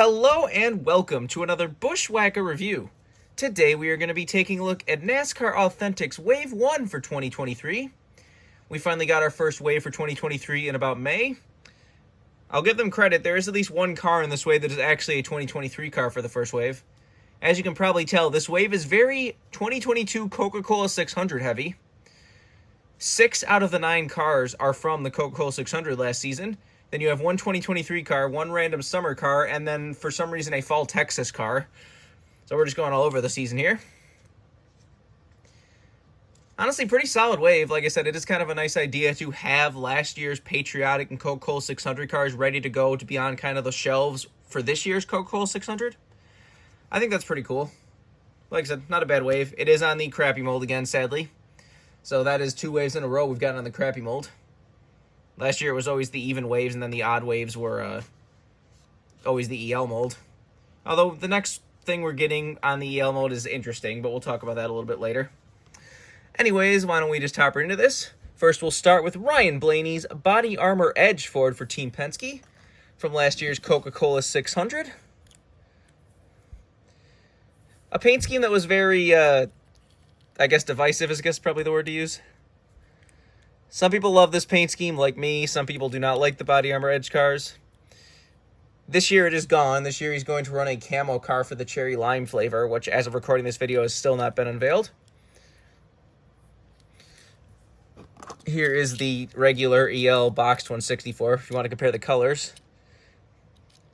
Hello and welcome to another Buescher review. Today we are going to be taking a look at NASCAR Authentics Wave 1 for 2023. We finally got our first wave for 2023 in about May. I'll give them credit, there is at least one car in this wave that is actually a 2023 car for the first wave. As you can probably tell, this wave is very 2022 Coca-Cola 600 heavy. 6 out of the 9 cars are from the Coca-Cola 600 last season. Then you have one 2023 car, one random summer car, and then for some reason a fall Texas car. So we're just going all over the season here. Honestly, pretty solid wave. Like I said, it is kind of a nice idea to have last year's Patriotic and Coca-Cola 600 cars ready to go to be on kind of the shelves for this year's Coca-Cola 600. I think that's pretty cool. Like I said, not a bad wave. It is on the crappy mold again, sadly. So that is 2 waves in a row we've gotten on the crappy mold. Last year it was always the even waves, and then the odd waves were always the EL mold. Although the next thing we're getting on the EL mode is interesting, but we'll talk about that a little bit later. Anyways, why don't we just hop right into this? First, we'll start with Ryan Blaney's Body Armor Edge Ford for Team Penske from last year's Coca-Cola 600. A paint scheme that was very, I guess divisive is probably the word to use. Some people love this paint scheme like me. Some people do not like the Body Armor Edge cars. This year it is gone. This year he's going to run a camo car for the cherry lime flavor, which as of recording this video has still not been unveiled. Here is the regular EL boxed 164 if you want to compare the colors.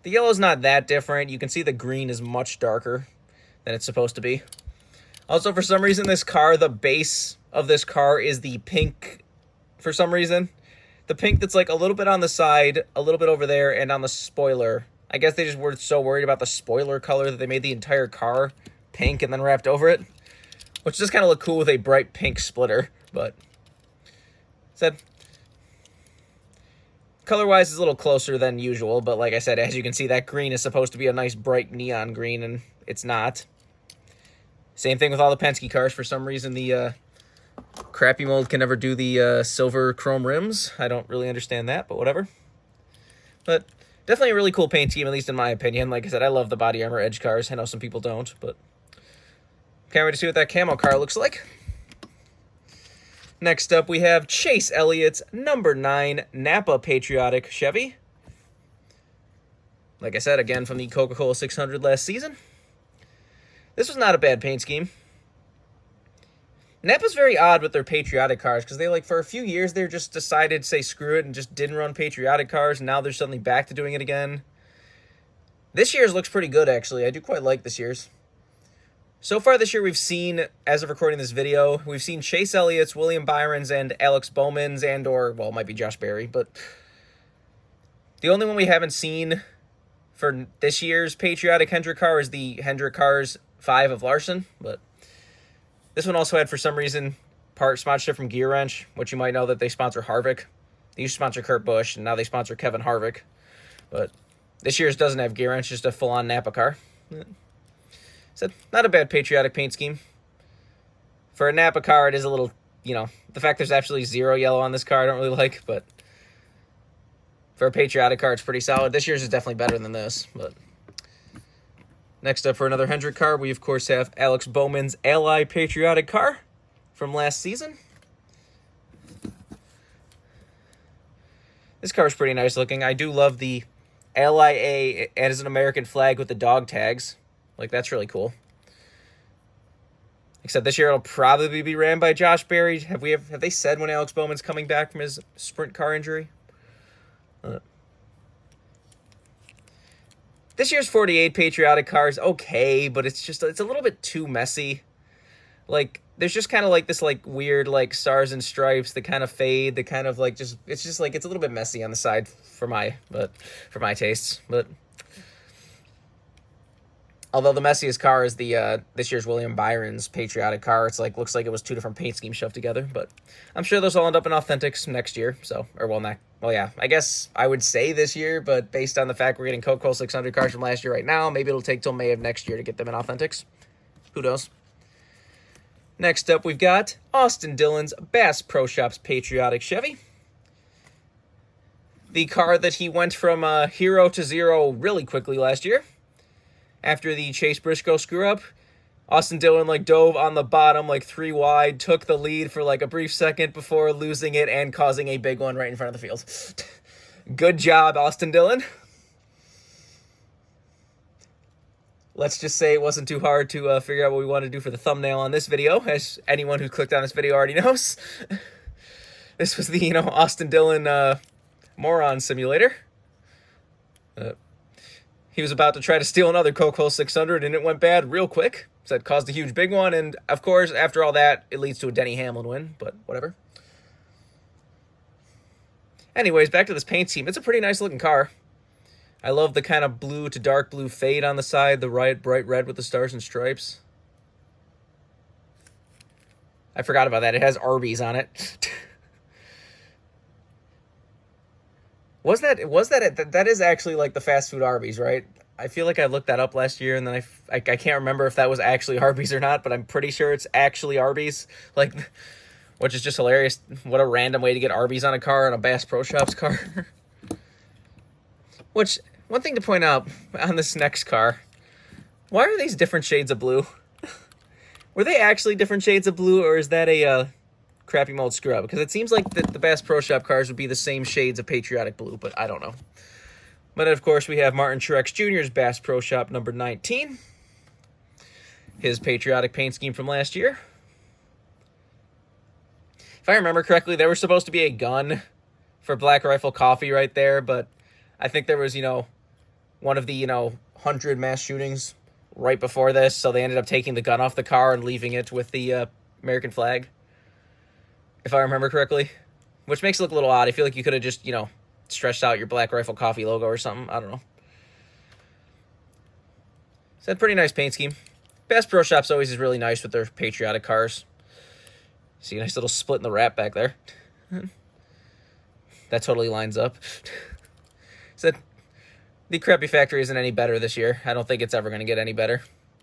The yellow is not that different. You can see the green is much darker than it's supposed to be. Also, for some reason, this car, the base of this car is the pink. For some reason, the pink that's like a little bit on the side, a little bit over there, and on the spoiler. I guess they just were so worried about the spoiler color that they made the entire car pink and then wrapped over it, which does kind of look cool with a bright pink splitter. But said color-wise is a little closer than usual, but like I said, as you can see, that green is supposed to be a nice bright neon green, and it's not. Same thing with all the Penske cars. For some reason, the crappy mold can never do the silver chrome rims. I don't really understand that, but whatever. But definitely a really cool paint scheme, at least in my opinion. Like I said, I love the Body Armor Edge cars. I know some people don't, but can't wait to see what that camo car looks like. Next up, we have Chase Elliott's number 9 Napa Patriotic Chevy. Like I said, again, from the Coca-Cola 600 last season. This was not a bad paint scheme. Napa's very odd with their patriotic cars because they, for a few years, they just decided to say screw it and just didn't run patriotic cars, and now they're suddenly back to doing it again. This year's looks pretty good, actually. I do quite like this year's. So far this year, we've seen, as of recording this video, we've seen Chase Elliott's, William Byron's, and Alex Bowman's, well, it might be Josh Berry, but the only one we haven't seen for this year's patriotic Hendrick car is the Hendrick Cars 5 of Larson, but this one also had, for some reason, part sponsorship from Gear Wrench, which you might know that they sponsor Harvick. They used to sponsor Kurt Busch, and now they sponsor Kevin Harvick. But this year's doesn't have Gear Wrench, just a full-on Napa car. So, not a bad patriotic paint scheme. For a Napa car, it is a little, the fact there's actually 0 yellow on this car I don't really like, but for a patriotic car, it's pretty solid. This year's is definitely better than this, but next up for another Hendrick car, we of course have Alex Bowman's Ally Patriotic car from last season. This car is pretty nice looking. I do love the Ally A as an American flag with the dog tags. That's really cool. Except this year it'll probably be ran by Josh Berry. Have they said when Alex Bowman's coming back from his sprint car injury? This year's 48 patriotic car is okay, but it's a little bit too messy. There's just kind of this weird stars and stripes that kind of fade, that kind of it's a little bit messy on the side for my tastes. But although the messiest car is the this year's William Byron's patriotic car, it's looks like it was 2 different paint schemes shoved together. But I'm sure those will end up in Authentics next year. Yeah, I guess I would say this year, but based on the fact we're getting Coca-Cola 600 cars from last year right now, maybe it'll take till May of next year to get them in Authentics. Who knows? Next up, we've got Austin Dillon's Bass Pro Shops Patriotic Chevy. the car that he went from hero to zero really quickly last year. after the Chase Briscoe screw-up. Austin Dillon, like, dove on the bottom, like, 3 wide, took the lead for, like, a brief second before losing it and causing a big one right in front of the field. Good job, Austin Dillon. Let's just say it wasn't too hard to figure out what we want to do for the thumbnail on this video, as anyone who clicked on this video already knows. This was the, Austin Dillon moron simulator. He was about to try to steal another Coke 600, and it went bad real quick. So that caused a huge big one, and of course, after all that, it leads to a Denny Hamlin win, but whatever. Anyways, back to this paint scheme. It's a pretty nice looking car. I love the kind of blue to dark blue fade on the side, the bright red with the stars and stripes. I forgot about that. It has Arby's on it. That is actually like the fast food Arby's, right? I feel like I looked that up last year, and then I can't remember if that was actually Arby's or not, but I'm pretty sure it's actually Arby's, like, which is just hilarious. What a random way to get Arby's on a car, on a Bass Pro Shops car. Which, one thing to point out on this next car, why are these different shades of blue? Were they actually different shades of blue, or is that a crappy mold screw-up? Because it seems like the Bass Pro Shop cars would be the same shades of patriotic blue, but I don't know. But, of course, we have Martin Truex Jr.'s Bass Pro Shop number 19. His patriotic paint scheme from last year. If I remember correctly, there was supposed to be a gun for Black Rifle Coffee right there, but I think there was, one of the, 100 mass shootings right before this, so they ended up taking the gun off the car and leaving it with the American flag, if I remember correctly, which makes it look a little odd. I feel like you could have just, stretched out your Black Rifle Coffee logo or something. I don't know. It's a pretty nice paint scheme. Bass Pro Shops always is really nice with their patriotic cars. See a nice little split in the wrap back there. That totally lines up. So the crappy factory isn't any better this year. I don't think it's ever going to get any better.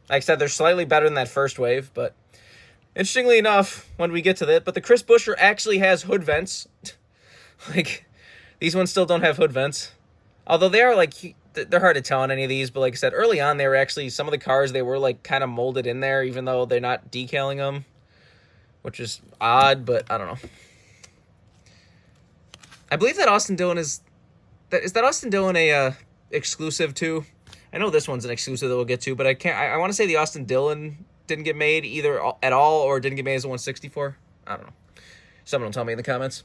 Like I said, they're slightly better than that first wave, but interestingly enough, when we get to that, but the Chris Buescher actually has hood vents. Like, these ones still don't have hood vents. Although they are, like, they're hard to tell on any of these, but like I said, early on, they were actually, some of the cars, they were, like, kind of molded in there, even though they're not decaling them, which is odd, but I don't know. I believe that Austin Dillon is that Austin Dillon a exclusive too? I know this one's an exclusive that we'll get to, but I want to say the Austin Dillon didn't get made either at all, or didn't get made as a 164. I don't know. Someone will tell me in the comments.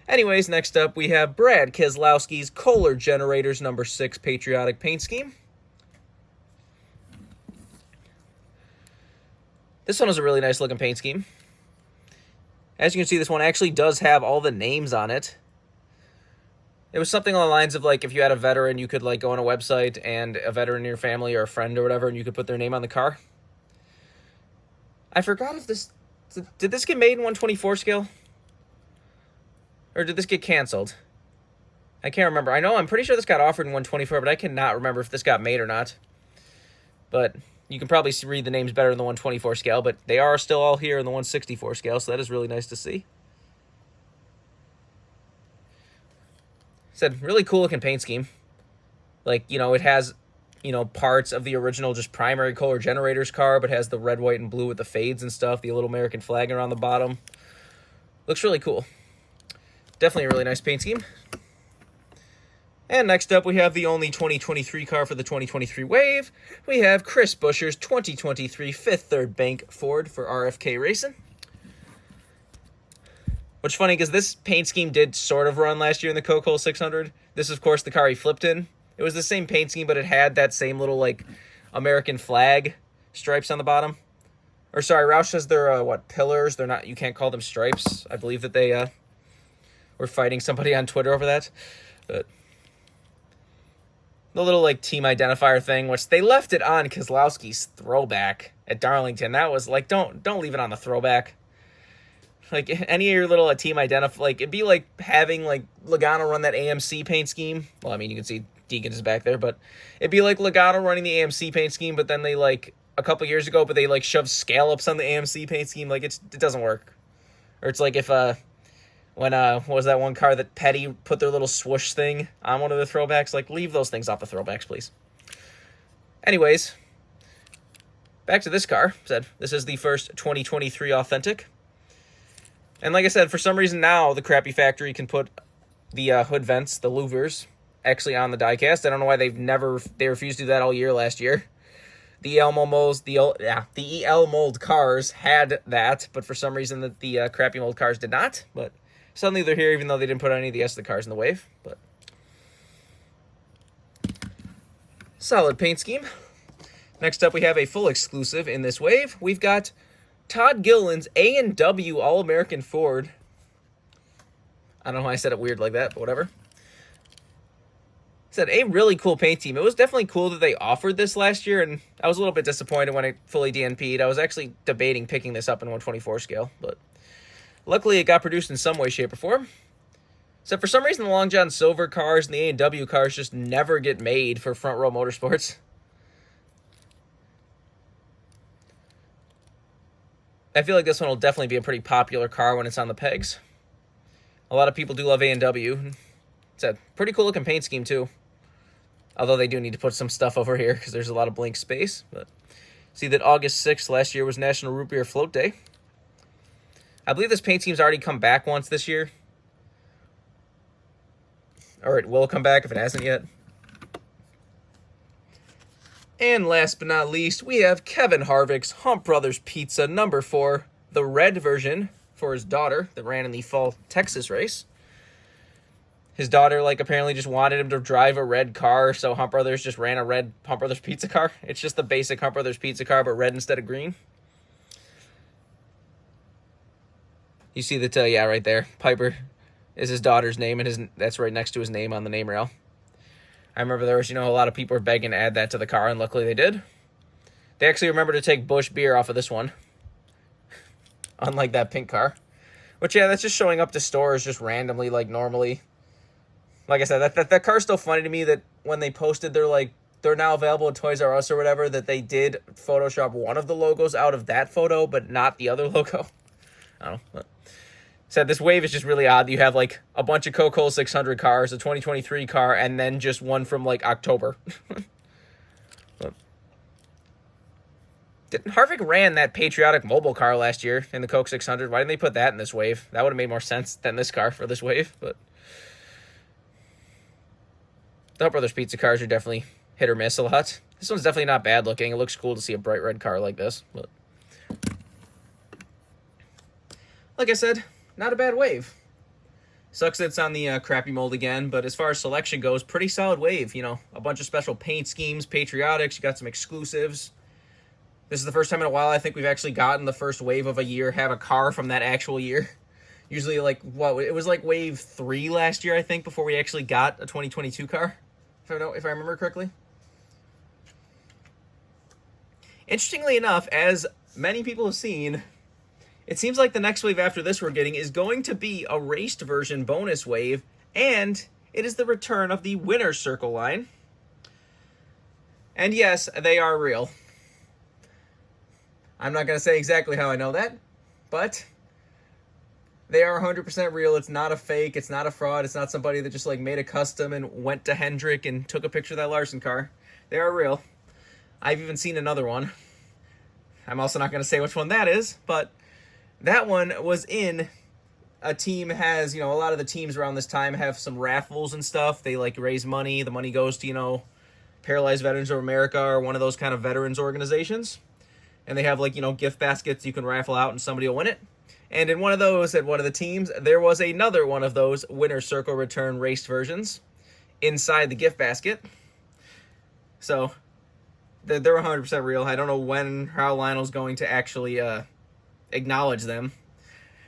Anyways, next up we have Brad Keselowski's Kohler Generators number 6 patriotic paint scheme. This one is a really nice looking paint scheme. As you can see, this one actually does have all the names on it. It was something along the lines of, like, if you had a veteran, you could, like, go on a website and a veteran in your family or a friend or whatever, and you could put their name on the car. I forgot if this... Did this get made in 124 scale? Or did this get canceled? I can't remember. I'm pretty sure this got offered in 124, but I cannot remember if this got made or not. But you can probably read the names better in the 124 scale, but they are still all here in the 164 scale, so that is really nice to see. Said, really cool looking paint scheme. Like, it has, parts of the original just primary Kohler Generators car, but has the red, white, and blue with the fades and stuff, the little American flag around the bottom. Looks really cool. Definitely a really nice paint scheme. And next up, we have the only 2023 car for the 2023 wave. We have Chris Buescher's 2023 Fifth Third Bank Ford for RFK Racing. Which is funny, because this paint scheme did sort of run last year in the Coke 600. This is, of course, the car he flipped in. It was the same paint scheme, but it had that same little, like, American flag stripes on the bottom. Or, sorry, Roush says they're, pillars. They're not, you can't call them stripes. I believe that they, were fighting somebody on Twitter over that. But the little, like, team identifier thing, which they left it on Keselowski's throwback at Darlington. That was, like, don't leave it on the throwback. Like, any of your little team identify, like, it'd be like having, like, Logano run that AMC paint scheme. Well, I mean, you can see Deacon is back there, but it'd be like Logano running the AMC paint scheme, but then they, like, a couple years ago, but they, like, shoved scallops on the AMC paint scheme. Like, it doesn't work. Or it's like if, when, what was that one car that Petty put their little swoosh thing on one of the throwbacks? Like, leave those things off the throwbacks, please. Anyways, back to this car. Said this is the first 2023 Authentic. And like I said, for some reason now the crappy factory can put the hood vents, the louvers, actually on the diecast. I don't know why they refused to do that all year last year. The EL molds, the EL mold cars had that, but for some reason the crappy mold cars did not. But suddenly they're here, even though they didn't put any of the rest of the cars in the wave. But solid paint scheme. Next up, we have a full exclusive in this wave. We've got Todd Gillen's A&W All-American Ford. I don't know why I said it weird like that, but whatever. Said a really cool paint team. It was definitely cool that they offered this last year, and I was a little bit disappointed when it fully DNP'd. I was actually debating picking this up in 124 scale, but luckily it got produced in some way, shape, or form. So for some reason, the Long John Silver cars and the A&W cars just never get made for Front Row Motorsports. I feel like this one will definitely be a pretty popular car when it's on the pegs. A lot of people do love A&W. It's a pretty cool looking paint scheme too. Although they do need to put some stuff over here because there's a lot of blank space. But see that August 6th last year was National Root Beer Float Day. I believe this paint scheme's already come back once this year. Or it will come back if it hasn't yet. And last but not least, we have Kevin Harvick's Hump Brothers Pizza number 4, the red version for his daughter that ran in the fall Texas race. His daughter, apparently just wanted him to drive a red car, so Hump Brothers just ran a red Hump Brothers Pizza car. It's just the basic Hump Brothers Pizza car, but red instead of green. You see that, right there. Piper is his daughter's name, and that's right next to his name on the name rail. I remember there was, a lot of people were begging to add that to the car, and luckily they did. They actually remembered to take Busch beer off of this one. Unlike that pink car. Which, yeah, that's just showing up to stores just randomly, normally. Like I said, that car's still funny to me that when they posted, they're now available at Toys R Us or whatever, that they did Photoshop one of the logos out of that photo, but not the other logo. I don't know. But said this wave is just really odd. You have a bunch of Coca-Cola 600 cars, a 2023 car, and then just one from October. Harvick ran that patriotic mobile car last year in the Coke 600. Why didn't they put that in this wave? That would have made more sense than this car for this wave. But the Hump Brothers Pizza cars are definitely hit or miss a lot. This one's definitely not bad looking. It looks cool to see a bright red car like this. But like I said, not a bad wave. Sucks that it's on the crappy mold again, but as far as selection goes, pretty solid wave. A bunch of special paint schemes, patriotics, you got some exclusives. This is the first time in a while I think we've actually gotten the first wave of a year have a car from that actual year. Usually, it was wave 3 last year, I think, before we actually got a 2022 car, if I remember correctly. Interestingly enough, as many people have seen, it seems like the next wave after this we're getting is going to be a raced version bonus wave, and it is the return of the Winner's Circle line. And yes, they are real. I'm not going to say exactly how I know that, but they are 100% real. It's not a fake. It's not a fraud. It's not somebody that just made a custom and went to Hendrick and took a picture of that Larson car. They are real. I've even seen another one. I'm also not going to say which one that is, but that one was in a team has, a lot of the teams around this time have some raffles and stuff. They raise money. The money goes to, Paralyzed Veterans of America or one of those kind of veterans organizations. And they have gift baskets you can raffle out and somebody will win it. And in one of those, at one of the teams, there was another one of those Winner's Circle return raced versions inside the gift basket. So they're 100% real. I don't know how Lionel's going to actually acknowledge them.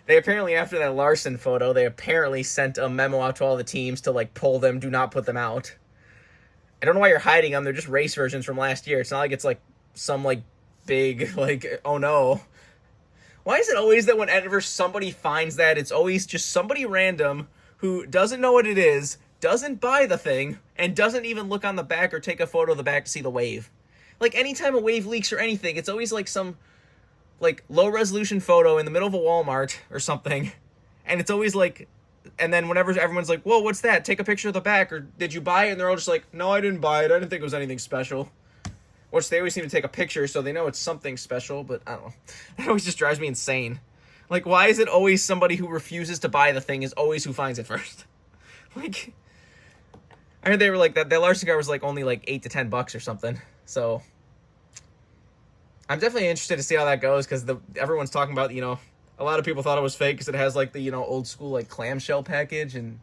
They apparently, after that Larson photo, they apparently sent a memo out to all the teams to pull them, do not put them out. I don't know why you're hiding them. They're just race versions from last year. It's not like it's some big oh no. Why is it always that whenever somebody finds that, it's always just somebody random who doesn't know what it is, doesn't buy the thing, and doesn't even look on the back or take a photo of the back to see the wave? Anytime a wave leaks or anything, it's always some low resolution photo in the middle of a Walmart or something, and it's always and then whenever everyone's whoa, what's that? Take a picture of the back, or did you buy it? And they're all just no, I didn't buy it. I didn't think it was anything special. which they always seem to take a picture so they know it's something special, but I don't know. That always just drives me insane. Like, why is it always somebody who refuses to buy the thing is always who finds it first? Like, I heard they were like, that Larson car was like only like $8 to $10 or something. So I'm definitely interested to see how that goes, because everyone's talking about, you know, a lot of people thought it was fake because it has like the, you know, old school like clamshell package, and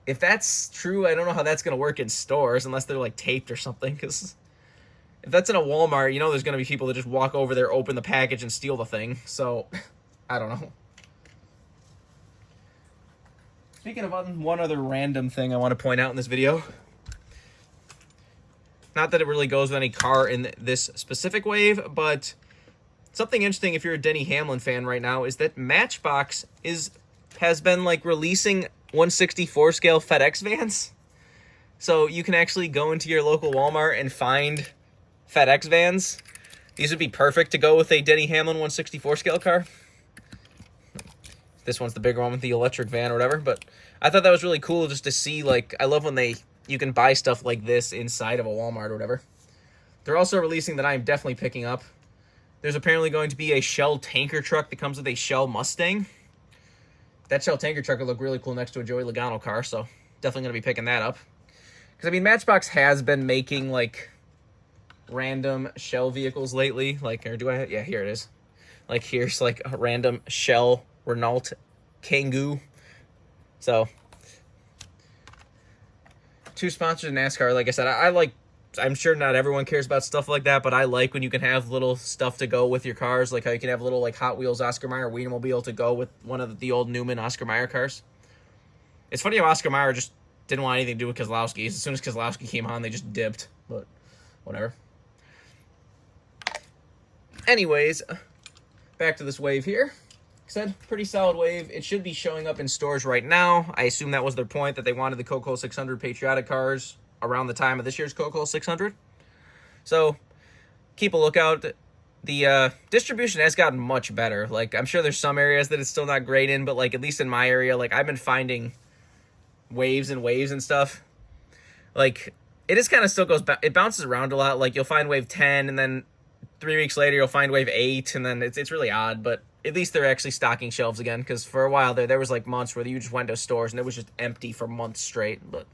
if that's true, I don't know how that's gonna work in stores unless they're like taped or something, because if that's in a Walmart, you know there's gonna be people that just walk over there, open the package, and steal the thing. So I don't know. Speaking of one other random thing I want to point out in this video, not that it really goes with any car in this specific wave, but something interesting if you're a Denny Hamlin fan right now is that Matchbox has been like releasing 1/64 scale FedEx vans. So you can actually go into your local Walmart and find FedEx vans. These would be perfect to go with a Denny Hamlin 1/64 scale car. This one's the bigger one with the electric van or whatever, but I thought that was really cool just to see. Like, I love when you can buy stuff like this inside of a Walmart or whatever. They're also releasing that I'm definitely picking up. There's apparently going to be a Shell tanker truck that comes with a Shell Mustang. That Shell tanker truck will look really cool next to a Joey Logano car, so definitely going to be picking that up. Because, I mean, Matchbox has been making, like, random Shell vehicles lately. Like, or do I? Yeah, here it is. Like, here's, like, a random Shell Renault Kangoo. So, two sponsors in NASCAR. Like I said, I like, I'm sure not everyone cares about stuff like that, but I like when you can have little stuff to go with your cars, like how you can have a little like Hot Wheels Oscar Mayer Wienermobile to go with one of the old Newman Oscar Mayer cars. It's funny how Oscar Mayer just didn't want anything to do with Keselowski. As soon as Keselowski came on, they just dipped, but whatever. Anyways, back to this wave here. Said pretty solid wave. It should be showing up in stores right now. I assume that was their point, that they wanted the Coca-Cola 600 Patriotic cars around the time of this year's Coca-Cola 600. So keep a lookout. The distribution has gotten much better. Like, I'm sure there's some areas that it's still not great in, but like at least in my area, like I've been finding waves and waves and stuff. Like, it just kind of still goes back. It bounces around a lot. Like, you'll find wave 10, and then 3 weeks later you'll find wave 8, and then it's really odd, but at least they're actually stocking shelves again, because for a while there was like months where you just went to stores and it was just empty for months straight. But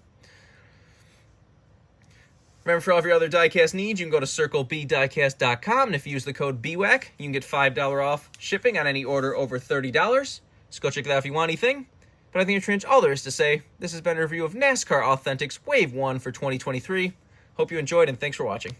remember, for all of your other diecast needs, you can go to circlebdiecast.com, and if you use the code BWhack, you can get $5 off shipping on any order over $30. Just go check it out if you want anything. But I think it's pretty much all there is to say. This has been a review of NASCAR Authentics Wave 1 for 2023. Hope you enjoyed, and thanks for watching.